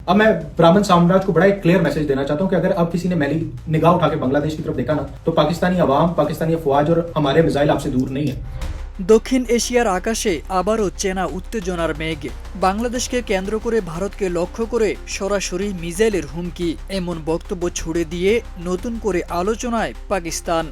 अब मैं ब्राह्मण साम्राज्य को बड़ा एक क्लियर मैसेज देना चाहता हूं कि अगर अब किसी ने मैली निगाह उठा के बांग्लादेश की तरफ देखा ना, तो पाकिस्तानी अवाम, पाकिस्तानी अफवाज और हमारे मिसाइल आपसे दूर नहीं है। দক্ষিণ এশিয়ার আকাশে আবারও চেনা উত্তেজনার মেঘ। বাংলাদেশকে কেন্দ্র করে ভারতকে লক্ষ্য করে সরাসরি মিসাইলের হুমকি, এমন বক্তব্য ছুড়ে দিয়ে নতুন করে আলোচনায় পাকিস্তান।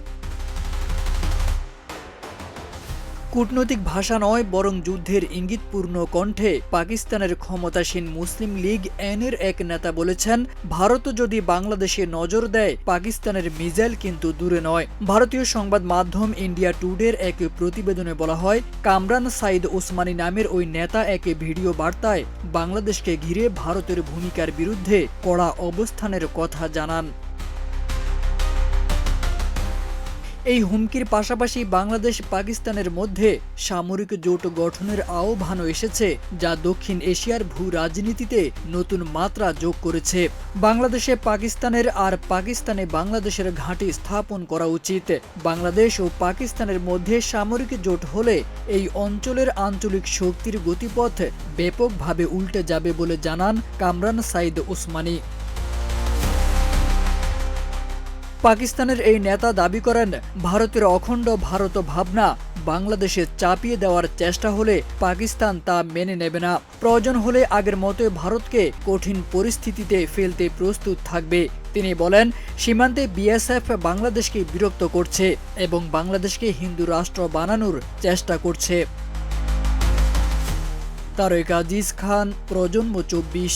কূটনৈতিক ভাষা নয়, বরং যুদ্ধের ইঙ্গিতপূর্ণ কণ্ঠে পাকিস্তানের ক্ষমতাসীন মুসলিম লীগ এনের এক নেতা বলেছেন, ভারত যদি বাংলাদেশে নজর দেয়, পাকিস্তানের মিসাইল কিন্তু দূরে নয়। ভারতীয় সংবাদ মাধ্যম ইন্ডিয়া টুডের এক প্রতিবেদনে বলা হয়, কামরান সাইদ ওসমানী নামের ওই নেতা এক ভিডিও বার্তায় বাংলাদেশকে ঘিরে ভারতের ভূমিকার বিরুদ্ধে কড়া অবস্থানের কথা জানান। এই হুমকির পাশাপাশি বাংলাদেশ পাকিস্তানের মধ্যে সামরিক জোট গঠনের আহ্বানও এসেছে, যা দক্ষিণ এশিয়ার ভূ রাজনীতিতে নতুন মাত্রা যোগ করেছে। বাংলাদেশে পাকিস্তানের আর পাকিস্তানে বাংলাদেশের ঘাঁটি স্থাপন করা উচিত। বাংলাদেশ ও পাকিস্তানের মধ্যে সামরিক জোট হলে এই অঞ্চলের আঞ্চলিক শক্তির গতিপথ ব্যাপকভাবে উল্টে যাবে বলে জানান কামরান সাইদ ওসমানী। পাকিস্তানের এই নেতা দাবি করেন, ভারতের অখণ্ড ভারত ভাবনা বাংলাদেশে চাপিয়ে দেওয়ার চেষ্টা হলে পাকিস্তান তা মেনে নেবে না। প্রয়োজন হলে আগের মতোই ভারতকে কঠিন পরিস্থিতিতে ফেলতে প্রস্তুত থাকবে। তিনি বলেন, সীমান্তে বিএসএফ বাংলাদেশকে বিরক্ত করছে এবং বাংলাদেশকে হিন্দু রাষ্ট্র বানানোর চেষ্টা করছে। তারেক আজিজ খান, প্রজন্ম 24।